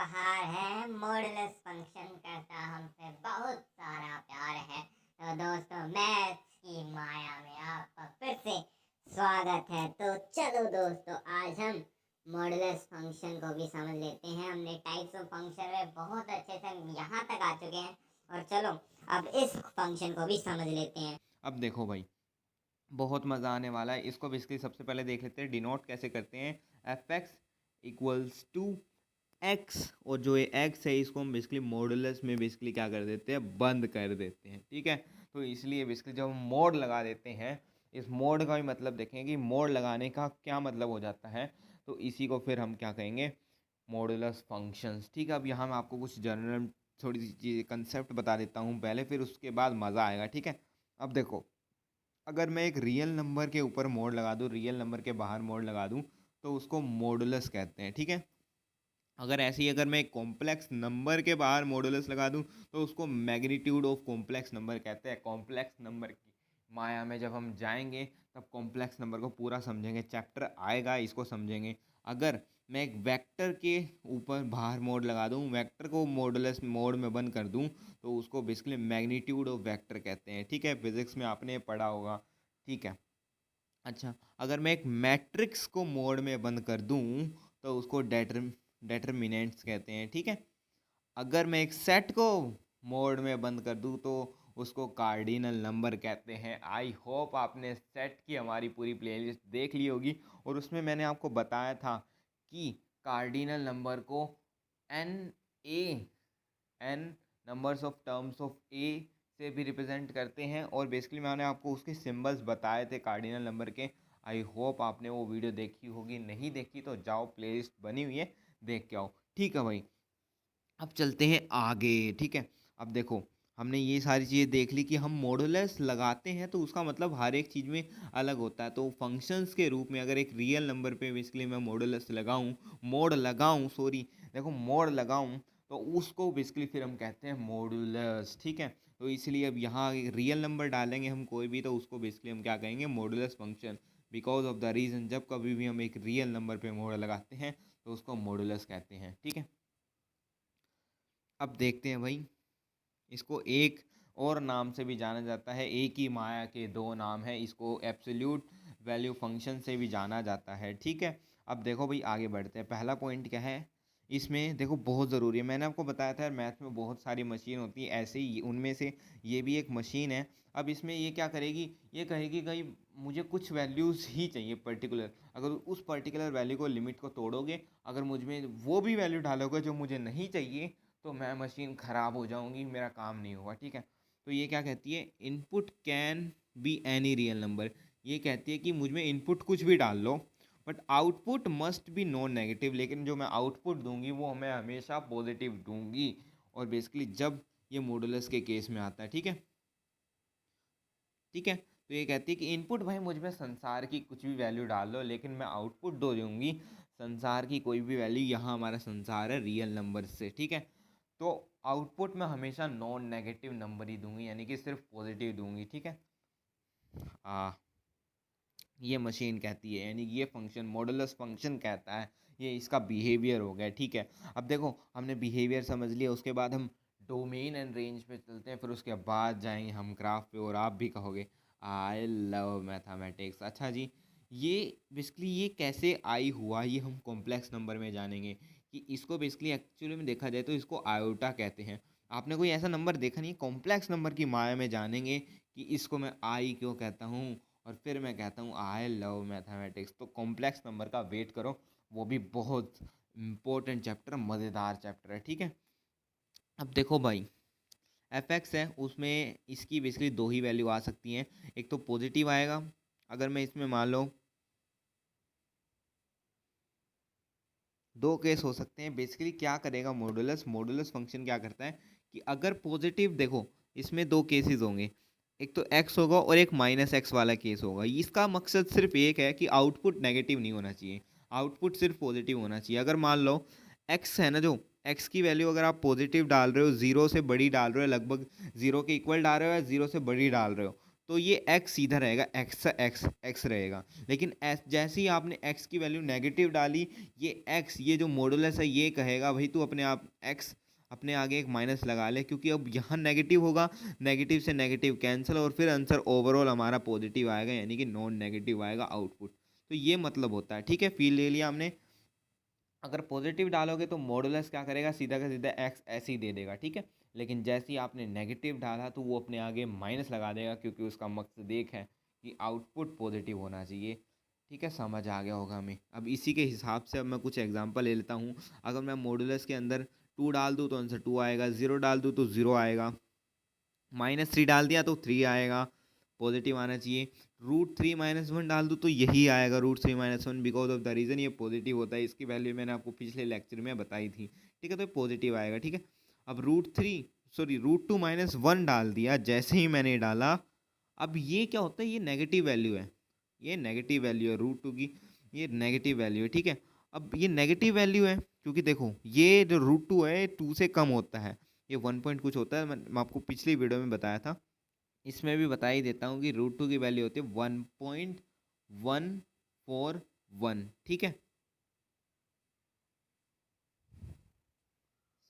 उपहार है। Modulus function करता हमसे बहुत सारा प्यार है। तो दोस्तों, मैथ्स की माया में आपका फिर से स्वागत है। तो चलो दोस्तों, आज हम मॉडुलस फंक्शन को भी समझ लेते हैं। हमने टाइप्स ऑफ फंक्शन में बहुत अच्छे से यहाँ तक आ चुके हैं, और चलो अब इस फंक्शन को भी समझ लेते हैं। अब देखो भाई, बहुत मज़ा आने वाला है। इसको बेसिकली सबसे पहले देख लेते हैं डिनोट कैसे करते हैं। F x equals to x, और जो ये एक्स है इसको हम बेसिकली मॉडुलस में बेसिकली क्या कर देते हैं, बंद कर देते हैं। ठीक है, तो इसलिए बेसिकली जब हम मोड लगा देते हैं, इस मोड का भी मतलब देखें कि मोड लगाने का क्या मतलब हो जाता है। तो इसी को फिर हम क्या कहेंगे, मॉडुलस फंक्शंस। ठीक है, अब यहाँ मैं आपको कुछ जनरल थोड़ी सी चीज़ें कंसेप्ट बता देता हूँ पहले, फिर उसके बाद मज़ा आएगा। ठीक है, अब देखो, अगर मैं एक रियल नंबर के ऊपर मोड लगा दूँ, रियल नंबर के बाहर मोड लगा दूँ, तो उसको मॉडुलस कहते हैं। ठीक है, अगर मैं एक कॉम्प्लेक्स नंबर के बाहर मॉडुलस लगा दूं, तो उसको मैग्नीट्यूड ऑफ कॉम्प्लेक्स नंबर कहते हैं। कॉम्प्लेक्स नंबर की माया में जब हम जाएंगे तब कॉम्प्लेक्स नंबर को पूरा समझेंगे, चैप्टर आएगा इसको समझेंगे। अगर मैं एक वेक्टर के ऊपर बाहर मोड लगा दूं, वेक्टर को मॉडुलस मोड में बंद कर दूं, तो उसको बेसिकली मैग्नीट्यूड ऑफ वेक्टर कहते हैं। ठीक है, फिजिक्स में आपने पढ़ा होगा। ठीक है, अच्छा, अगर मैं एक मैट्रिक्स को मोड में बंद कर दूं, तो उसको डेटर्मिनेंट्स कहते हैं। ठीक है, अगर मैं एक सेट को मोड में बंद कर दूं, तो उसको कार्डिनल नंबर कहते हैं। आई होप आपने सेट की हमारी पूरी प्लेलिस्ट देख ली होगी, और उसमें मैंने आपको बताया था कि कार्डिनल नंबर को n A n numbers of terms of A से भी रिप्रेजेंट करते हैं, और बेसिकली मैंने आपको उसके सिंबल्स बताए थे कार्डिनल नंबर के। आई होप आपने वो वीडियो देखी होगी, नहीं देखी तो जाओ, प्लेलिस्ट बनी हुई है, देख के आओ। ठीक है भाई, अब चलते हैं आगे। ठीक है, अब देखो, हमने ये सारी चीज़ें देख ली कि हम मॉडुलस लगाते हैं तो उसका मतलब हर एक चीज़ में अलग होता है। तो फंक्शंस के रूप में अगर एक रियल नंबर पे बेसिकली मैं मॉडुलस लगाऊं, मोड लगाऊं, सॉरी, देखो मोड लगाऊं, तो उसको बेसिकली फिर हम कहते हैं मॉडुलस। ठीक है, तो इसलिए अब यहाँ रियल नंबर डालेंगे हम कोई भी, तो उसको बेसिकली हम क्या कहेंगे, modulus function. Because of the reason, जब कभी भी हम एक रियल नंबर पे मोड लगाते हैं तो उसको मॉडुलस कहते हैं। ठीक है, अब देखते हैं भाई, इसको एक और नाम से भी जाना जाता है। एक ही माया के दो नाम हैं, इसको एब्सोल्यूट वैल्यू फंक्शन से भी जाना जाता है। ठीक है, अब देखो भाई, आगे बढ़ते हैं। पहला पॉइंट क्या है, इसमें देखो बहुत ज़रूरी है, मैंने आपको बताया था यार, मैथ में बहुत सारी मशीन होती है, ऐसे ही उनमें से ये भी एक मशीन है। अब इसमें ये क्या करेगी, ये कहेगी भाई मुझे कुछ वैल्यूज़ ही चाहिए पर्टिकुलर, अगर उस पर्टिकुलर वैल्यू को लिमिट को तोड़ोगे, अगर मुझ में वो भी वैल्यू डालोगे जो मुझे नहीं चाहिए, तो मैं मशीन ख़राब हो जाऊंगी, मेरा काम नहीं होगा। ठीक है, तो ये क्या कहती है, input can be any real number. ये कहती है कि मुझ में इनपुट कुछ भी डाल लो, but output must be non negative, लेकिन जो मैं आउटपुट दूंगी वो मैं हमेशा पॉजिटिव दूंगी। और बेसिकली जब ये मॉडुलस के केस में आता है। ठीक है, ठीक है, तो ये कहती है कि इनपुट भाई मुझ में संसार की कुछ भी वैल्यू डाल लो, लेकिन मैं आउटपुट दो दूंगी संसार की कोई भी वैल्यू। यहाँ हमारा संसार है रियल नंबर से। ठीक है, तो आउटपुट में हमेशा नॉन नेगेटिव नंबर ही दूंगी, यानी कि सिर्फ पॉजिटिव दूंगी। ठीक है, आ ये मशीन कहती है, यानी ये फंक्शन मॉडुलस फंक्शन कहता है, ये इसका बिहेवियर हो गया। ठीक है, अब देखो हमने बिहेवियर समझ लिया, उसके बाद हम डोमेन एंड रेंज पे चलते हैं, फिर उसके बाद जाएंगे हम ग्राफ पे, और आप भी कहोगे आई लव मैथमेटिक्स। अच्छा जी, ये बेसिकली ये कैसे आई हुआ, ये हम कॉम्प्लेक्स नंबर में जानेंगे कि इसको बेसिकली एक्चुअली में देखा जाए तो इसको आयोटा कहते हैं। आपने कोई ऐसा नंबर देखा नहीं, कॉम्प्लेक्स नंबर की माया में जानेंगे कि इसको मैं आई क्यों कहता हूँ, और फिर मैं कहता हूँ आई लव मैथमेटिक्स। तो कॉम्प्लेक्स नंबर का वेट करो, वो भी बहुत इम्पोर्टेंट चैप्टर, मज़ेदार चैप्टर है। ठीक है, अब देखो भाई, एफ एक्स है, उसमें इसकी बेसिकली दो ही वैल्यू आ सकती हैं। एक तो पॉजिटिव आएगा, अगर मैं इसमें मान लो दो केस हो सकते हैं। बेसिकली क्या करेगा मॉडुलस, मॉडुलस फंक्शन क्या करता है कि अगर पॉजिटिव, देखो इसमें दो केसेस होंगे, एक तो एक्स होगा और एक माइनस एक्स वाला केस होगा। इसका मकसद सिर्फ एक है कि आउटपुट नेगेटिव नहीं होना चाहिए, आउटपुट सिर्फ पॉजिटिव होना चाहिए। अगर मान लो एक्स है ना, जो एक्स की वैल्यू अगर आप पॉजिटिव डाल रहे हो, जीरो से बड़ी डाल रहे हो, लगभग जीरो के इक्वल डाल रहे हो या जीरो से बड़ी डाल रहे हो, तो ये एक्स सीधा रहेगा, एक्स एक्स एक्स रहेगा। लेकिन जैसे ही आपने एक्स की वैल्यू नेगेटिव डाली, ये एक्स, ये जो मॉडुलस है ये कहेगा भाई तू अपने आप एक्स अपने आगे एक माइनस लगा ले, क्योंकि अब यहाँ नेगेटिव होगा, नेगेटिव से नेगेटिव कैंसिल, और फिर आंसर ओवरऑल हमारा पॉजिटिव आएगा, यानी कि नॉन नेगेटिव आएगा आउटपुट। तो ये मतलब होता है, ठीक है। फील ले लिया हमने। अगर पॉजिटिव डालोगे तो मॉडुलस क्या करेगा, सीधा का सीधा एक्स ऐसे ही दे देगा, ठीक है। लेकिन जैसे ही आपने नेगेटिव डाला तो वो अपने आगे माइनस लगा देगा, क्योंकि उसका मकसद एक है कि आउटपुट पॉजिटिव होना चाहिए, ठीक है। समझ आ गया होगा हमें। अब इसी के हिसाब से अब मैं कुछ एग्जांपल ले लेता हूँ। अगर मैं मॉडुलस के अंदर 2 डाल दूँ तो आंसर 2 आएगा, 0 डाल दूँ तो 0 आएगा, -3 डाल दिया तो 3 आएगा, पॉजिटिव आना चाहिए। √3 - 1 डाल दूँ तो यही आएगा, √3 - 1, बिकॉज ऑफ द रीज़न ये पॉजिटिव होता है। इसकी वैल्यू मैंने आपको पिछले लेक्चर में बताई थी, ठीक है। तो पॉजिटिव आएगा, ठीक है। अब √2 - 1 डाल दिया, जैसे ही मैंने डाला, अब ये क्या होता है, ये नेगेटिव वैल्यू है, ये नेगेटिव वैल्यू है √2 की, ये नेगेटिव वैल्यू है, ठीक है। अब ये नेगेटिव वैल्यू है क्योंकि देखो ये जो √2 है 2 से कम होता है, ये 1 पॉइंट कुछ होता है, मैं आपको पिछली वीडियो में बताया था। इसमें भी बता ही देता हूँ कि √2 की वैल्यू होती है 1.141, ठीक है।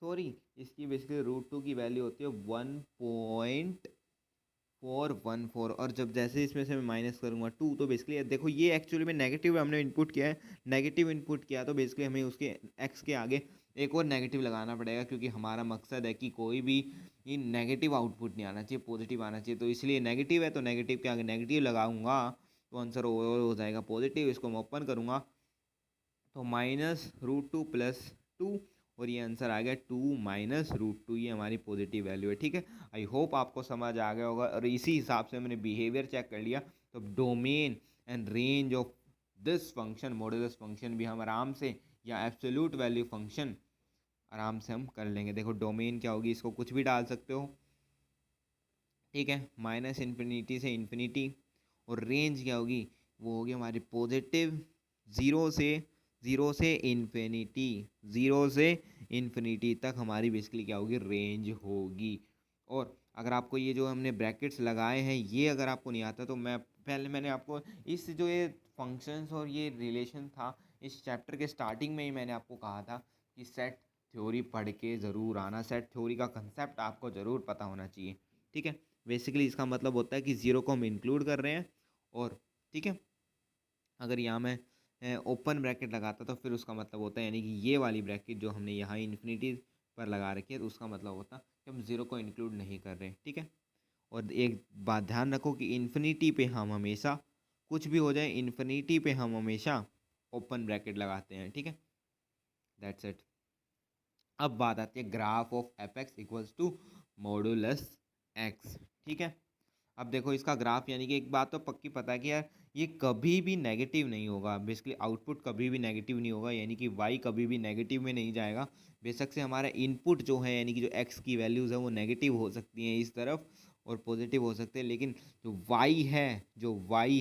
सॉरी, इसकी बेसिकली √2 की वैल्यू होती है 1.414, और जब जैसे इसमें से मैं माइनस करूँगा 2, तो बेसिकली देखो ये एक्चुअली में नेगेटिव हमने इनपुट किया है, नेगेटिव इनपुट किया तो बेसिकली हमें उसके एक्स के आगे एक और नेगेटिव लगाना पड़ेगा, क्योंकि हमारा मकसद है कि कोई भी ये नेगेटिव आउटपुट नहीं आना चाहिए, पॉजिटिव आना चाहिए। तो इसलिए नेगेटिव है तो नेगेटिव के आगे नेगेटिव लगाऊंगा तो आंसर ओवरऑल हो जाएगा पॉजिटिव। इसको मैं ओपन करूँगा तो -√2 + 2, और ये आंसर आ गया 2 - √2, ये हमारी पॉजिटिव वैल्यू है, ठीक है। आई होप आपको समझ आ गया होगा, और इसी हिसाब से मैंने बिहेवियर चेक कर लिया। तो domain and range of this function, modulus function भी हम आराम से, या एब्सोल्यूट वैल्यू फंक्शन आराम से हम कर लेंगे। देखो डोमेन क्या होगी, इसको कुछ भी डाल सकते हो, ठीक है, -∞ से इन्फिनिटी। और रेंज क्या होगी, वो होगी हमारी पॉजिटिव 0 से इन्फिनिटी, 0 से इन्फिनिटी तक हमारी बेसिकली क्या होगी, रेंज होगी। और अगर आपको ये जो हमने ब्रैकेट्स लगाए हैं ये अगर आपको नहीं आता, तो मैंने आपको इस जो ये फंक्शंस और ये रिलेशन था, इस चैप्टर के स्टार्टिंग में ही मैंने आपको कहा था कि सेट थ्योरी पढ़ के ज़रूर आना, सेट थ्योरी का कंसेप्ट आपको ज़रूर पता होना चाहिए, ठीक है। बेसिकली इसका मतलब होता है कि 0 को हम इंक्लूड कर रहे हैं, और ठीक है, अगर यहाँ मैं ओपन ब्रैकेट लगाता तो फिर उसका मतलब होता है, यानी कि ये वाली ब्रैकेट जो हमने यहाँ इन्फिनिटी पर लगा रखी है, तो उसका मतलब होता है कि हम 0 को इंक्लूड नहीं कर रहे, ठीक है। और एक बात ध्यान रखो कि इन्फिनिटी पे हम हमेशा, कुछ भी हो जाए इन्फिनिटी पे हम हमेशा ओपन ब्रैकेट लगाते हैं, ठीक है। That's it. अब बात आती है graph of f(x) equals to modulus x, ठीक है। अब देखो इसका ग्राफ, यानी कि एक बात तो पक्की पता है कि यार ये कभी भी नेगेटिव नहीं होगा, बेसिकली आउटपुट कभी भी नेगेटिव नहीं होगा, यानी कि y कभी भी नेगेटिव में नहीं जाएगा। बेशक से हमारा इनपुट जो है, यानी कि जो x की वैल्यूज़ है वो नेगेटिव हो सकती हैं इस तरफ और पॉजिटिव हो सकते हैं, लेकिन जो y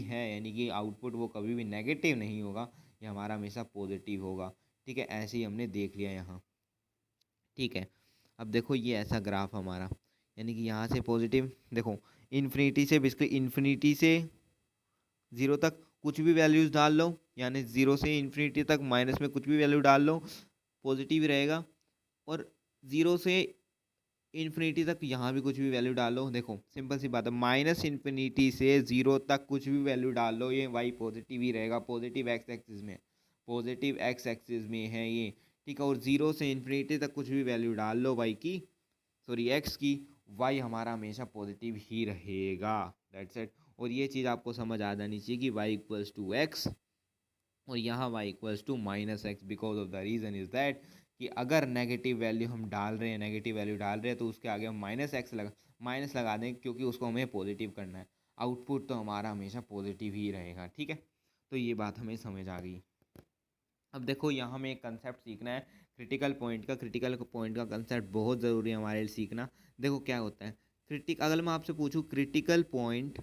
है यानी कि आउटपुट वो कभी भी नेगेटिव नहीं होगा, ये हमारा हमेशा पॉजिटिव होगा, ठीक है। ऐसे ही हमने देख लिया यहाँ, ठीक है। अब देखो ये ऐसा ग्राफ हमारा, यानी कि यहाँ से पॉजिटिव, देखो इन्फिनिटी से, बेसिकली इन्फिनिटी से 0 तक कुछ भी वैल्यूज़ डाल लो, यानी 0 से इन्फिनिटी तक माइनस में कुछ भी वैल्यू डाल लो पॉजिटिव रहेगा, और 0 से इन्फिनिटी तक यहाँ भी कुछ भी वैल्यू डालो, देखो सिंपल सी बात है, -∞ से 0 तक कुछ भी वैल्यू डाल लो ये y पॉजिटिव ही रहेगा, पॉजिटिव x एक्सिस में, पॉजिटिव x एक्सिस में है ये, ठीक है। और 0 से इन्फिनिटी तक कुछ भी वैल्यू डाल लो y की, सॉरी x की, y हमारा हमेशा पॉजिटिव ही रहेगा, दैट्स इट। और ये चीज़ आपको समझ आ जानी चाहिए कि y इक्वल्स टू x और यहाँ y equals to -x, because of the reason is that कि अगर नेगेटिव वैल्यू हम डाल रहे हैं, नेगेटिव वैल्यू डाल रहे हैं, तो उसके आगे हम माइनस लगा दें, क्योंकि उसको हमें पॉजिटिव करना है। आउटपुट तो हमारा हमेशा पॉजिटिव ही रहेगा, ठीक है। तो ये बात हमें समझ आ गई। अब देखो यहाँ हमें एक कंसेप्ट सीखना है क्रिटिकल पॉइंट का कंसेप्ट बहुत ज़रूरी है हमारे लिए सीखना। देखो क्या होता है अगर मैं आपसे पूछूँ critical point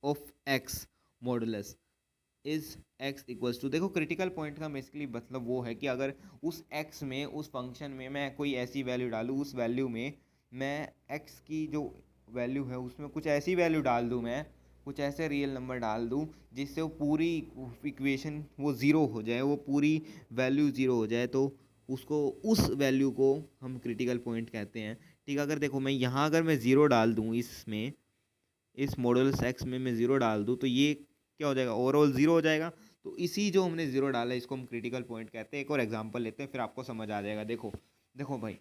of x modulus is x equals to, देखो क्रिटिकल पॉइंट का बेसिकली मतलब वो है कि अगर उस x में, उस फंक्शन में मैं कोई ऐसी वैल्यू डालूँ, उस वैल्यू में मैं x की जो वैल्यू है उसमें कुछ ऐसी वैल्यू डाल दूँ मैं कुछ ऐसे रियल नंबर डाल दूँ जिससे वो पूरी इक्वेशन वो ज़ीरो हो जाए, वो पूरी वैल्यू ज़ीरो हो जाए, तो उसको उस वैल्यू को हम क्रिटिकल पॉइंट कहते हैं। ठीक है, अगर देखो मैं यहाँ अगर मैं ज़ीरो डाल दूँ इसमें, इस मॉडुलस एक्स में मैं ज़ीरो डाल दूँ, तो ये क्या हो जाएगा, ओवरऑल ज़ीरो हो जाएगा। तो इसी जो हमने ज़ीरो डाला है इसको हम क्रिटिकल पॉइंट कहते हैं। एक और एग्जांपल लेते हैं फिर आपको समझ आ जाएगा। देखो देखो भाई,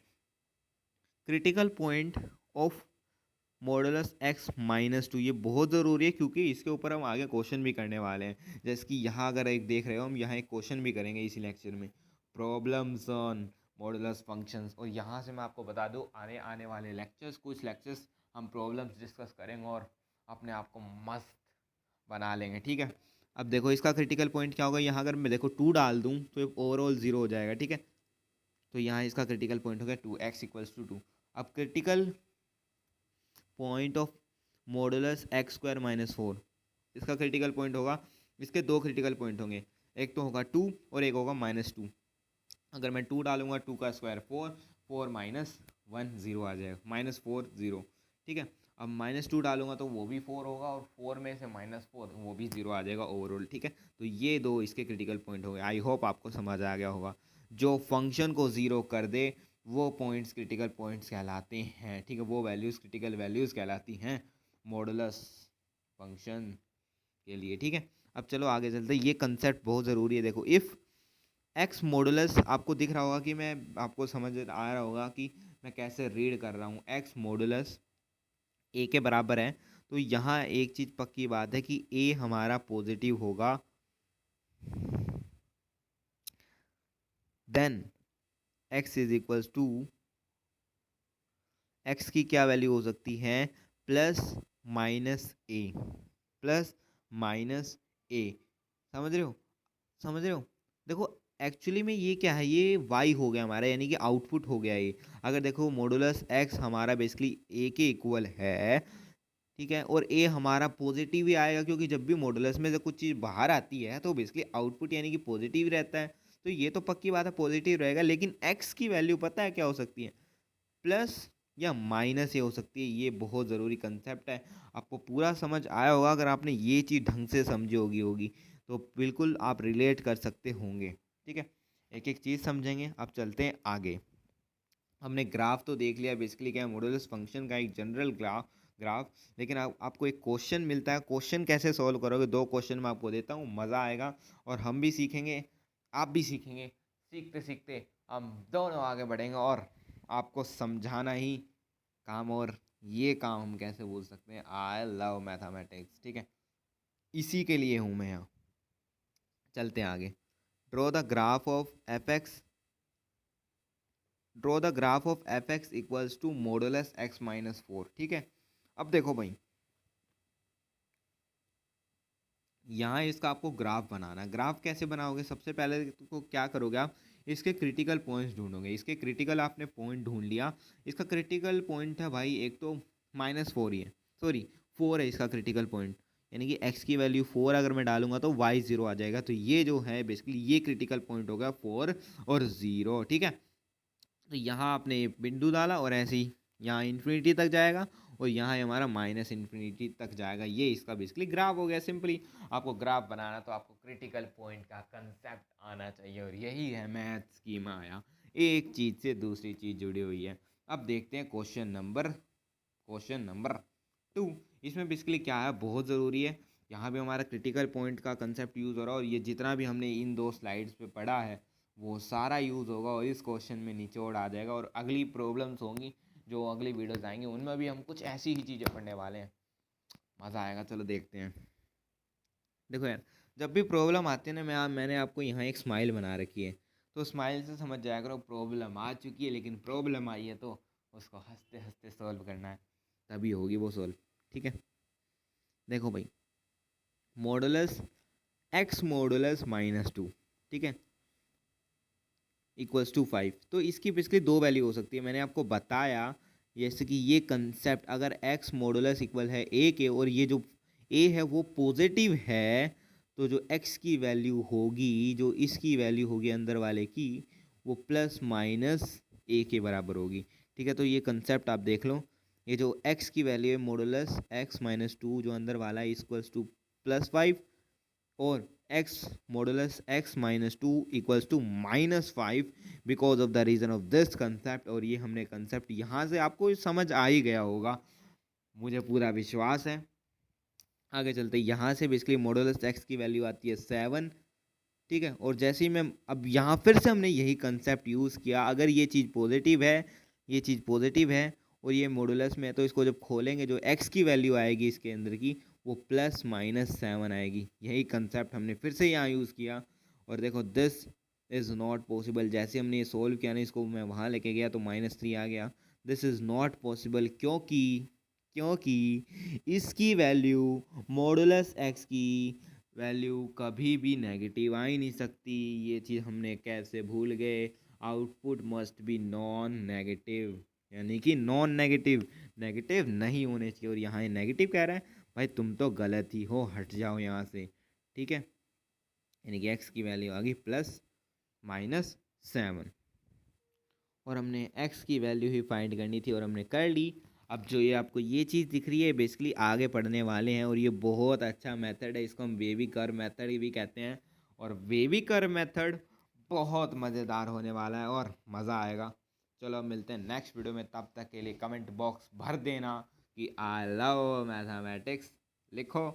critical point of modulus x minus two, ये बहुत ज़रूरी है क्योंकि इसके ऊपर हम आगे क्वेश्चन भी करने वाले हैं। जैसे कि यहाँ अगर एक देख रहे हो, हम यहाँ एक क्वेश्चन भी करेंगे इसी लेक्चर में, प्रॉब्लम्स ऑन मॉडुलस फंक्शंस। और यहाँ से मैं आपको बता दूँ आने आने वाले लेक्चर्स, कुछ लेक्चर्स हम प्रॉब्लम्स डिस्कस करेंगे और अपने आप को मस्त बना लेंगे। ठीक है, अब देखो इसका क्रिटिकल पॉइंट क्या होगा, यहाँ अगर मैं देखो टू डाल दूँ तो ओवरऑल ज़ीरो हो जाएगा। ठीक है, तो यहाँ इसका क्रिटिकल पॉइंट हो गया two, x equals to two. अब critical point of modulus x square minus four, इसका क्रिटिकल पॉइंट होगा, इसके दो क्रिटिकल पॉइंट होंगे, एक तो होगा टू और एक होगा माइनस टू। अगर मैं टू डालूंगा, टू का square four, four minus one zero आ जाएगा, माइनस फोर ज़ीरो। ठीक है, अब माइनस टू डालूंगा तो वो भी फोर होगा और फोर में से माइनस फोर वो भी ज़ीरो आ जाएगा ओवरऑल। ठीक है, तो ये दो इसके क्रिटिकल पॉइंट हो गए। आई होप आपको समझ आ गया होगा। जो फंक्शन को ज़ीरो कर दे वो पॉइंट्स क्रिटिकल पॉइंट्स कहलाते हैं। ठीक है, वो वैल्यूज़ क्रिटिकल वैल्यूज़ कहलाती हैं मॉडुलस फंक्शन के लिए। ठीक है, अब चलो आगे चलते हैं। ये कंसेप्ट बहुत ज़रूरी है। देखो इफ़ एक्स मॉडुलस, आपको दिख रहा होगा कि मैं आपको समझ आ रहा होगा कि मैं कैसे रीड कर रहा हूँ। एक्स मॉडुलस ए के बराबर है, तो यहाँ एक चीज़ पक्की बात है कि ए हमारा पॉजिटिव होगा, then x is equals to, x की क्या वैल्यू हो सकती है, plus minus a, plus minus a. समझ रहे हो, समझ रहे हो। देखो एक्चुअली में ये क्या है, ये वाई हो गया हमारा, यानी कि आउटपुट हो गया ये। अगर देखो मॉडुलस एक्स हमारा बेसिकली ए के इक्वल है, ठीक है, और ए हमारा पॉजिटिव ही आएगा क्योंकि जब भी मॉडुलस में से कुछ चीज़ बाहर आती है तो बेसिकली आउटपुट यानी कि पॉजिटिव रहता है। तो ये तो पक्की बात है पॉजिटिव रहेगा, लेकिन एक्स की वैल्यू पता है क्या हो सकती है, प्लस या माइनस ये हो सकती है। ये बहुत ज़रूरी कंसेप्ट है, आपको पूरा समझ आया होगा अगर आपने ये चीज़ ढंग से समझी होगी तो बिल्कुल आप रिलेट कर सकते होंगे। ठीक है, एक एक चीज़ समझेंगे। अब चलते हैं आगे। हमने ग्राफ तो देख लिया, बेसिकली क्या है, मॉडुलस फंक्शन का एक जनरल ग्राफ। लेकिन आपको एक क्वेश्चन मिलता है, क्वेश्चन कैसे सॉल्व करोगे, दो क्वेश्चन मैं आपको देता हूँ, मज़ा आएगा और हम भी सीखेंगे, आप भी सीखेंगे। सीखते सीखते हम दोनों आगे बढ़ेंगे और आपको समझाना ही काम, और ये काम हम कैसे बोल सकते हैं, आई लव मैथमेटिक्स। ठीक है, इसी के लिए हूँ मैं यहाँ। चलते हैं आगे। Draw the graph of f x, draw the graph of f x equals to modulus x minus four. ठीक है, अब देखो भाई यहाँ इसका आपको ग्राफ बनाना है। ग्राफ कैसे बनाओगे, सबसे पहले तो क्या करोगे आप, इसके क्रिटिकल पॉइंट्स ढूंढोगे। इसके क्रिटिकल आपने पॉइंट ढूंढ लिया, इसका क्रिटिकल पॉइंट है भाई एक तो माइनस फोर ही है, सॉरी फोर है इसका क्रिटिकल पॉइंट, यानी कि एक्स की वैल्यू फोर अगर मैं डालूंगा तो वाई ज़ीरो आ जाएगा। तो ये जो है बेसिकली ये क्रिटिकल पॉइंट होगा फोर और ज़ीरो। ठीक है, तो यहाँ आपने बिंदु डाला और ऐसे ही यहाँ इन्फिनिटी तक जाएगा और यहाँ हमारा माइनस इन्फिनिटी तक जाएगा। ये इसका बेसिकली ग्राफ हो गया। सिंपली आपको ग्राफ बनाना तो आपको क्रिटिकल पॉइंट का कंसेप्ट आना चाहिए, और यही है मैथ्स की माया, एक चीज़ से दूसरी चीज़ जुड़ी हुई है। अब देखते हैं क्वेश्चन नंबर टू। इसमें बेसिकली क्या है, बहुत ज़रूरी है, यहाँ भी हमारा क्रिटिकल पॉइंट का कंसेप्ट यूज़ हो रहा है, और ये जितना भी हमने इन दो स्लाइड्स पे पढ़ा है वो सारा यूज़ होगा और इस क्वेश्चन में निचोड़ आ जाएगा। और अगली प्रॉब्लम्स होंगी जो अगली वीडियोस आएंगी उनमें भी हम कुछ ऐसी ही चीज़ें पढ़ने वाले हैं, मज़ा आएगा। चलो देखते हैं। देखो यार, जब भी प्रॉब्लम आती है ना, मैंने आपको यहाँ एक स्माइल बना रखी है, तो स्माइल से समझ जाया करो प्रॉब्लम आ चुकी है, लेकिन प्रॉब्लम आई है तो उसको हंसते हंसते सॉल्व करना है, तभी होगी वो सॉल्व। ठीक है, देखो भाई, modulus x modulus minus two, ठीक है, इक्वल्स टू फाइव। तो इसकी बेसिकली दो वैल्यू हो सकती है, मैंने आपको बताया। जैसे कि ये कंसेप्ट, अगर एक्स मॉडुलस इक्वल है ए के और ये जो ए है वो पॉजिटिव है, तो जो एक्स की वैल्यू होगी, जो इसकी वैल्यू होगी अंदर वाले की, वो प्लस माइनस ए के बराबर होगी। ठीक है, तो ये कंसेप्ट आप देख लो, ये जो x की वैल्यू है मॉडुलस x माइनस टू जो अंदर वाला है इक्वल्स टू +5 और x modulus x minus two equals to -5 because of the reason of this concept. और ये हमने कंसेप्ट यहाँ से आपको समझ आ ही गया होगा, मुझे पूरा विश्वास है। आगे चलते यहाँ से बेसिकली मॉडुलस x की वैल्यू आती है 7, ठीक है। और जैसे ही मैं अब यहाँ फिर से हमने यही कंसेप्ट यूज़ किया, अगर ये चीज़ पॉजिटिव है, ये चीज़ पॉजिटिव है और ये मॉडुलस में है, तो इसको जब खोलेंगे जो x की वैल्यू आएगी इसके अंदर की वो +-7 आएगी। यही कंसेप्ट हमने फिर से यहाँ यूज़ किया। और देखो दिस इज़ नॉट पॉसिबल, जैसे हमने ये सोल्व किया ना, इसको मैं वहाँ लेके गया तो -3 आ गया। दिस इज़ नॉट पॉसिबल क्योंकि इसकी वैल्यू मॉडुलस x की वैल्यू कभी भी नेगेटिव आ ही नहीं सकती। ये चीज़ हमने कैसे भूल गए। Output must be non negative, यानी कि नॉन नेगेटिव, नेगेटिव नहीं होने चाहिए। और यहाँ ये नेगेटिव कह रहा है, भाई तुम तो गलत ही हो, हट जाओ यहाँ से, ठीक है। यानी कि x की वैल्यू आ गई +-7 और हमने x की वैल्यू ही फाइंड करनी थी और हमने कर ली। अब जो ये आपको ये चीज़ दिख रही है बेसिकली आगे पढ़ने वाले हैं और ये बहुत अच्छा मेथड है, इसको हम वेवी कर्व मेथड भी कहते हैं। और वेवी कर्व मेथड बहुत मज़ेदार होने वाला है और मज़ा आएगा। चलो अब मिलते हैं नेक्स्ट वीडियो में, तब तक के लिए कमेंट बॉक्स भर देना कि आई लव मैथमेटिक्स लिखो।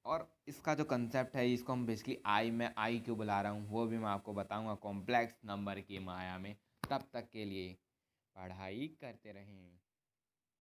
और इसका जो कंसेप्ट है इसको हम बेसिकली आई क्यों बुला रहा हूँ वो भी मैं आपको बताऊँगा कॉम्प्लेक्स नंबर की माया में। तब तक के लिए पढ़ाई करते रहें।